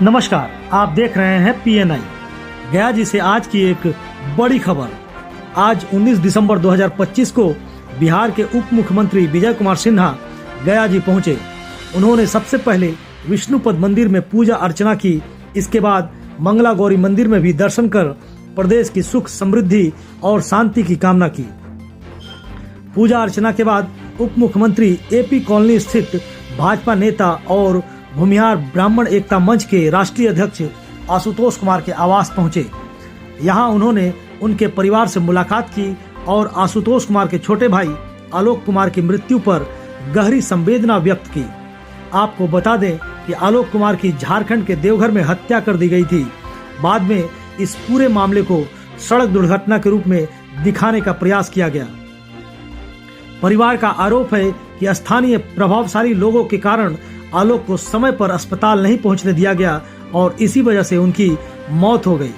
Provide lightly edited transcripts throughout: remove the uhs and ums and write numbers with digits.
नमस्कार, आप देख रहे हैं PNI। गया जी से आज की एक बड़ी खबर। आज 19 दिसंबर 2025 को बिहार के उप मुख्यमंत्री विजय कुमार सिन्हा गया जी पहुंचे। उन्होंने सबसे पहले विष्णुपद मंदिर में पूजा अर्चना की। इसके बाद मंगला गौरी मंदिर में भी दर्शन कर प्रदेश की सुख समृद्धि और शांति की कामना की। पूजा अर्चना के बाद उप मुख्यमंत्री AP कॉलोनी स्थित भाजपा नेता और भूमिहार ब्राह्मण एकता मंच के राष्ट्रीय अध्यक्ष आशुतोष कुमार के आवास पहुंचे। यहां उन्होंने उनके परिवार से मुलाकात की और आशुतोष कुमार के छोटे भाई आलोक कुमार की मृत्यु पर गहरी संवेदना व्यक्त की। आपको बता दें कि आलोक कुमार की झारखंड के देवघर में हत्या कर दी गई थी। बाद में इस पूरे मामले को सड़क दुर्घटना के रूप में दिखाने का प्रयास किया गया। परिवार का आरोप है कि स्थानीय प्रभावशाली लोगों के कारण आलोक को समय पर अस्पताल नहीं पहुंचने दिया गया और इसी वजह से उनकी मौत हो गई।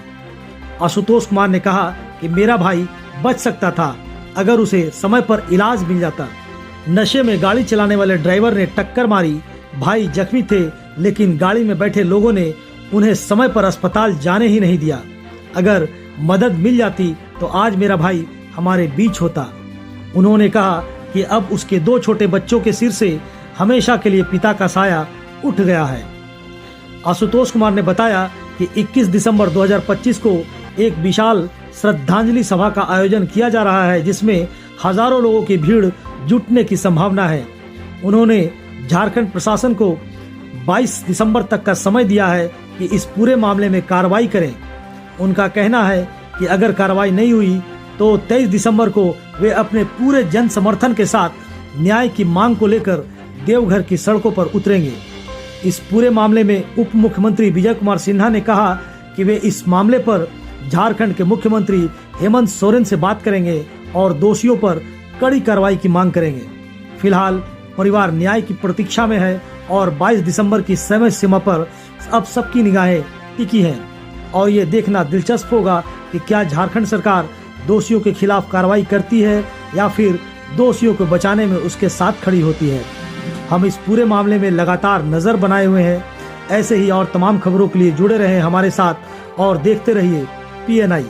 आशुतोष कुमार ने कहा कि मेरा भाई बच सकता था अगर उसे समय पर इलाज मिल जाता। नशे में गाड़ी चलाने वाले ड्राइवर ने टक्कर मारी। भाई जख्मी थे, लेकिन गाड़ी में बैठे लोगों ने उन्हें समय पर अस्पताल जाने ही नहीं दिया। अगर मदद मिल जाती तो आज मेरा भाई हमारे बीच होता। उन्होंने कहा कि अब उसके 2 छोटे बच्चों के सिर से हमेशा के लिए पिता का साया उठ गया है। आशुतोष कुमार ने बताया कि 21 दिसंबर 2025 को एक विशाल श्रद्धांजलि सभा का आयोजन किया जा रहा है, जिसमें हजारों लोगों की भीड़ जुटने की संभावना है। उन्होंने झारखंड प्रशासन को 22 दिसंबर तक का समय दिया है कि इस पूरे मामले में कार्रवाई करें। उनका कहना है कि अगर कार्रवाई नहीं हुई तो 23 दिसंबर को वे अपने पूरे जन समर्थन के साथ न्याय की मांग को लेकर देवघर की सड़कों पर उतरेंगे। इस पूरे मामले में उप मुख्यमंत्री विजय कुमार सिन्हा ने कहा कि वे इस मामले पर झारखंड के मुख्यमंत्री हेमंत सोरेन से बात करेंगे और दोषियों पर कड़ी कार्रवाई की मांग करेंगे। फिलहाल परिवार न्याय की प्रतीक्षा में है और 22 दिसंबर की समय सीमा पर अब सबकी निगाहें टिकी हैं और ये देखना दिलचस्प होगा कि क्या झारखंड सरकार दोषियों के खिलाफ कार्रवाई करती है या फिर दोषियों को बचाने में उसके साथ खड़ी होती है। हम इस पूरे मामले में लगातार नजर बनाए हुए हैं। ऐसे ही और तमाम खबरों के लिए जुड़े रहें हमारे साथ और देखते रहिए PNI।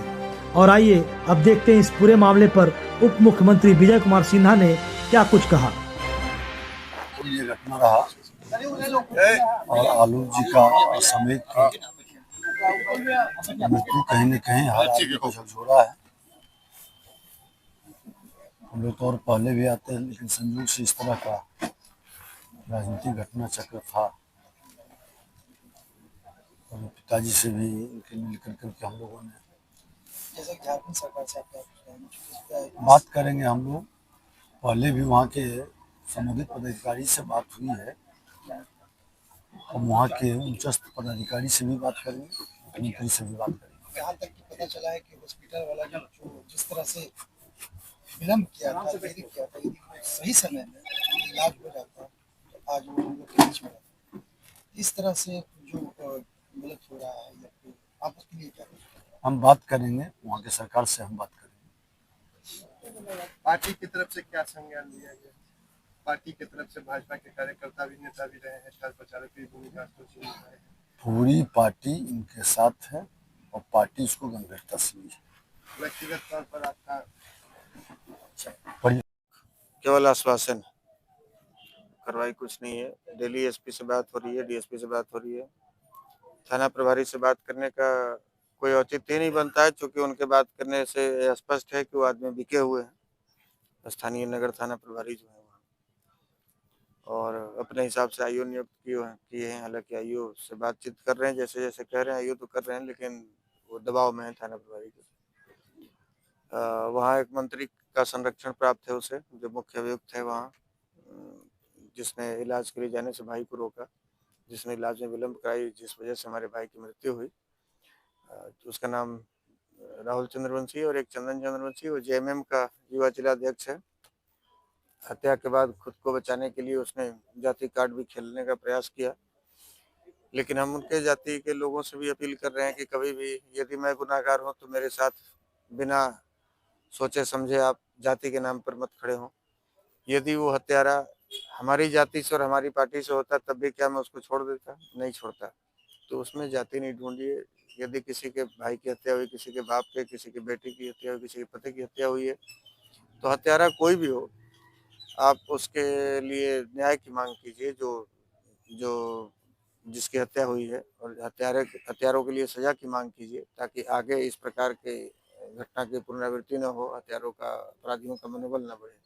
और आइए अब देखते हैं इस पूरे मामले पर उप मुख्यमंत्री विजय कुमार सिन्हा ने क्या कुछ कहा। ये घटना रहा और आलोक जी का समेत मृत्यु कहीं न कहीं हर आदमी को झकझोरा है। हम लोग तो और पहले भी आते हैं, लेकिन संयोग से इस तरह का राजनीतिक घटना चक्र था। और पिताजी से भी मिल करके हम लोगों ने जैसे झारखंड सरकार से बात करेंगे। हम लोग पहले भी वहाँ के संबंधित पदाधिकारी से बात हुई है और वहाँ के उच्चस्थ पदाधिकारी से भी बात करेंगे, मुख्यमंत्री से भी बात करेंगे। यहाँ तक कि पता चला है कि हॉस्पिटल वाला जो जिस तरह से विलम्ब किया था, देरी किया था, यदि सही समय में इलाज हो जाता तो आज वो लोग के बीच में रहता। इस तरह से जो गलत हो रहा है या फिर आप उसके लिए क्या करेंगे? हम बात करेंगे, वहाँ के सरकार से हम बात करेंगे। पार्टी की तरफ से क्या संज्ञान लिया गया? पार्टी की तरफ से भाजपा के कार्यकर्ता भी नेता भी रहे हैं, स्टार प्रचारक की भूमिका पूरी पार्टी इनके साथ है और पार्टी इसको गंभीरता से ली है। व्यक्तिगत तौर पर आपका केवल आश्वासन, कार्रवाई कुछ नहीं है। दिल्ली SP से बात हो रही है, DSP से बात हो रही है। थाना प्रभारी से बात करने का कोई औचित्य नहीं बनता है, क्योंकि उनके बात करने से स्पष्ट है कि वो आदमी बिके हुए हैं। स्थानीय नगर थाना प्रभारी जो है वहाँ और अपने हिसाब से IO नियुक्त किए हैं। हालांकि IO से बातचीत कर रहे हैं, जैसे जैसे कह रहे हैं IO तो कर रहे हैं, लेकिन वो दबाव में है थाना प्रभारी के। वहाँ एक मंत्री का संरक्षण प्राप्त है उसे, जो मुख्य अभियुक्त है वहाँ, जिसने इलाज के लिए जाने से भाई को रोका, जिसने इलाज में विलम्ब कराई, जिस वजह से हमारे भाई की मृत्यु हुई। उसका नाम राहुल चंद्रवंशी और एक चंदन चंद्रवंशी, वो JMM का युवा जिला अध्यक्ष है। हत्या के बाद खुद को बचाने के लिए उसने जाति कार्ड भी खेलने का प्रयास किया, लेकिन हम उनके जाति के लोगों से भी अपील कर रहे हैं कि कभी भी यदि मैं गुनाहगार हूँ तो मेरे साथ बिना सोचे समझे आप जाति के नाम पर मत खड़े हों। यदि वो हत्यारा हमारी जाति से और हमारी पार्टी से होता तब भी क्या मैं उसको छोड़ देता? नहीं छोड़ता। तो उसमें जाति नहीं ढूंढिए। यदि किसी के भाई की हत्या हुई, किसी के बाप के, किसी के बेटे की हत्या हुई, किसी के पति की हत्या हुई है, तो हत्यारा कोई भी हो, आप उसके लिए न्याय की मांग कीजिए, जो जिसकी हत्या हुई है, और हत्यारों के लिए सजा की मांग कीजिए, ताकि आगे इस प्रकार के घटना की पुनरावृत्ति न हो, हत्यारों का, अपराधियों का मनोबल न बढ़े।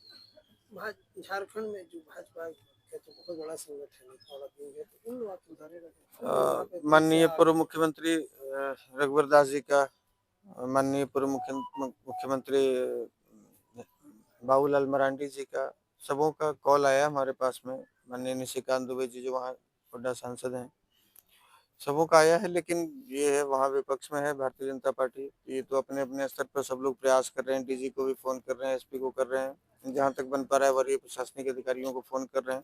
झारखंड में जो भाजपा का तो बहुत बड़ा संगठन है और अभी है, तो इन लोगों को उधारे माननीय पूर्व मुख्यमंत्री रघुवर दास जी का, माननीय पूर्व मुख्यमंत्री बाबूलाल मरांडी जी का, सबों का कॉल आया हमारे पास में। माननीय निशिकांत दुबे जी जो वहाँ गोड्डा सांसद हैं, सबों का आया है, लेकिन ये है वहाँ विपक्ष में है भारतीय जनता पार्टी। ये तो अपने अपने स्तर पर सब लोग प्रयास कर रहे हैं, डीजी को भी फोन कर रहे हैं, एसपी को कर रहे हैं, जहाँ तक बन पा रहा है वरीय प्रशासनिक अधिकारियों को फोन कर रहे हैं।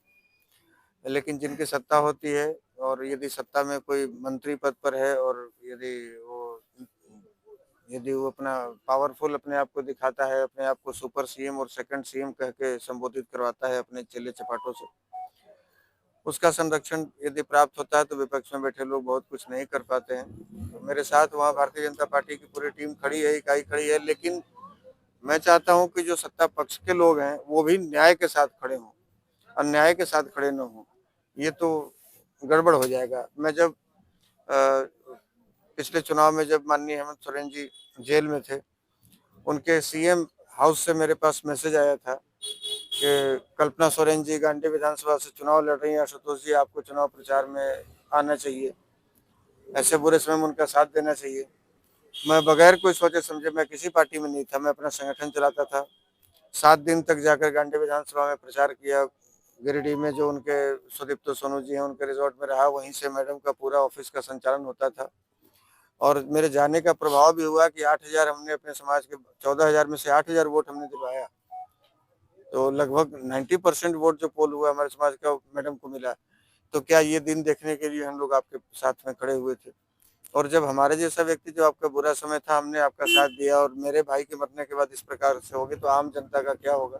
लेकिन जिनकी सत्ता होती है, और यदि सत्ता में कोई मंत्री पद पर है, और यदि वो अपना पावरफुल अपने आप को दिखाता है, अपने आप को सुपर सीएम और सेकंड सीएम कह के संबोधित करवाता है अपने चेले चपाटों से, उसका संरक्षण यदि प्राप्त होता है तो विपक्ष में बैठे लोग बहुत कुछ नहीं कर पाते हैं। तो मेरे साथ वहाँ भारतीय जनता पार्टी की पूरी टीम खड़ी है, इकाई खड़ी है, लेकिन मैं चाहता हूँ कि जो सत्ता पक्ष के लोग हैं वो भी न्याय के साथ खड़े हों, अन्याय के साथ खड़े न हों। ये तो गड़बड़ हो जाएगा। मैं जब पिछले चुनाव में जब माननीय हेमंत सोरेन जी जेल में थे, उनके सीएम हाउस से मेरे पास मैसेज आया था कि कल्पना सोरेन जी गांधी विधानसभा से चुनाव लड़ रही हैं, आशुतोष जी आपको चुनाव प्रचार में आना चाहिए, ऐसे बुरे समय में उनका साथ देना चाहिए। मैं बगैर कोई सोचे समझे, मैं किसी पार्टी में नहीं था, मैं अपना संगठन चलाता था। 7 दिन तक जाकर गांधी विधानसभा में प्रचार किया। गिरिडीह में जो उनके सुदीप्तो सोनू जी हैं, उनके रिजॉर्ट में रहा, वहीं से मैडम का पूरा ऑफिस का संचालन होता था। और मेरे जाने का प्रभाव भी हुआ कि 8,000 हमने अपने समाज के 14,000 में से 8,000 वोट हमने दिलवाया। तो लगभग 90% वोट जो पोल हुआ हमारे समाज का मैडम को मिला। तो क्या ये दिन देखने के लिए हम लोग आपके साथ में खड़े हुए थे? और जब हमारे जैसा व्यक्ति, जो आपका बुरा समय था, हमने आपका साथ दिया, और मेरे भाई के मरने के बाद इस प्रकार से होगी, तो आम जनता का क्या होगा?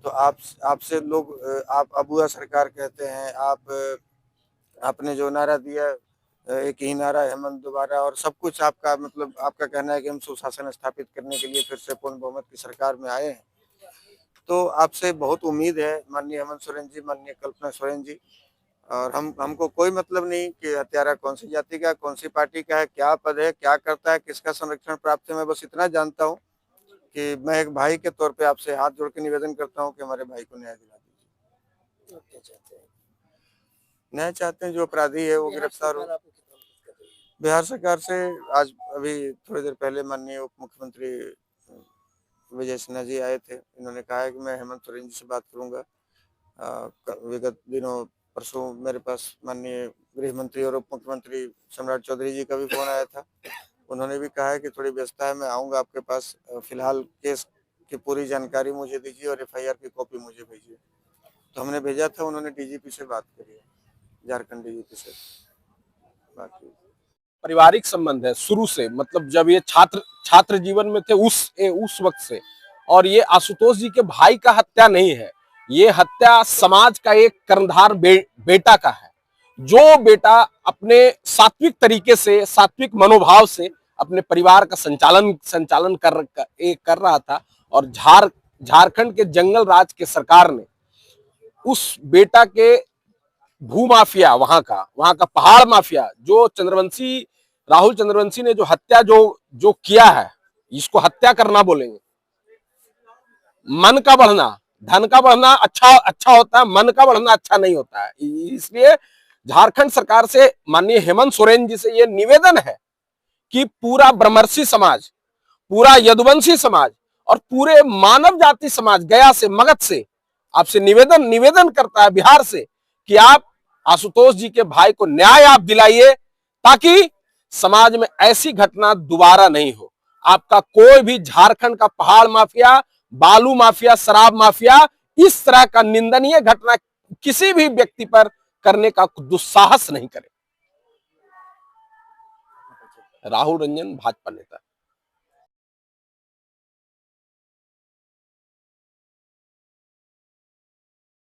तो आपसे लोग आप अबुआ सरकार कहते हैं, आपने जो नारा दिया, एक ही नारा हेमंत दोबारा, और सब कुछ आपका मतलब आपका कहना है कि हम सुशासन स्थापित करने के लिए फिर से पूर्ण बहुमत की सरकार में आए हैं। तो आपसे बहुत उम्मीद है माननीय हेमंत सोरेन जी, माननीय कल्पना सोरेन जी, और हमको कोई मतलब नहीं कि हत्यारा कौन सी जाति का, कौन सी पार्टी का है, क्या पद है, क्या करता है, किसका संरक्षण प्राप्त है। मैं बस इतना जानता हूँ कि मैं एक भाई के तौर पे आपसे हाथ जोड़ के निवेदन करता हूँ कि हमारे भाई को न्याय दिला दीजिए। न्याय चाहते हैं, जो अपराधी है वो गिरफ्तार हो। बिहार सरकार से आज अभी थोड़ी देर पहले माननीय उप मुख्यमंत्री विजय सिन्हा जी आए थे। इन्होंने कहा है कि मैं हेमंत सोरेन जी से बात करूंगा। विगत दिनों परसों मेरे पास माननीय गृह मंत्री और उप मुख्यमंत्री सम्राट चौधरी जी का भी फोन आया था। उन्होंने भी कहा है कि थोड़ी व्यस्तता है, मैं आऊंगा आपके पास, फिलहाल केस की पूरी जानकारी मुझे दीजिए और एफआईआर की कॉपी मुझे भेजिए। तो हमने भेजा था, उन्होंने डीजीपी से बात करी है, झारखंड डीजीपी से बात की। पारिवारिक संबंध है शुरू से, मतलब जब ये छात्र जीवन में थे उस वक्त से। और ये आशुतोष जी के भाई का हत्या नहीं है, ये हत्या समाज का एक कर्णधार बेटा का है, जो बेटा अपने सात्विक तरीके से, सात्विक मनोभाव से अपने परिवार का संचालन कर रहा था। और झारखंड के जंगल राज के सरकार ने उस बेटा के भूमाफिया, वहां का पहाड़ माफिया, जो राहुल चंद्रवंशी ने जो हत्या जो किया है, इसको हत्या करना बोलेंगे। मन का बढ़ना, धन का बढ़ना अच्छा होता है, मन का बढ़ना अच्छा नहीं होता है। इसलिए झारखंड सरकार से माननीय हेमंत सोरेन जी से यह निवेदन है कि पूरा ब्रह्मर्षि समाज, पूरा यदुवंशी समाज और पूरे मानव जाति समाज गया से, मगध से आपसे निवेदन करता है, बिहार से, कि आप आशुतोष जी के भाई को न्याय आप दिलाइए, ताकि समाज में ऐसी घटना दोबारा नहीं हो। आपका कोई भी झारखंड का पहाड़ माफिया, बालू माफिया, शराब माफिया इस तरह का निंदनीय घटना किसी भी व्यक्ति पर करने का दुस्साहस नहीं करे। राहुल रंजन, भाजपा नेता।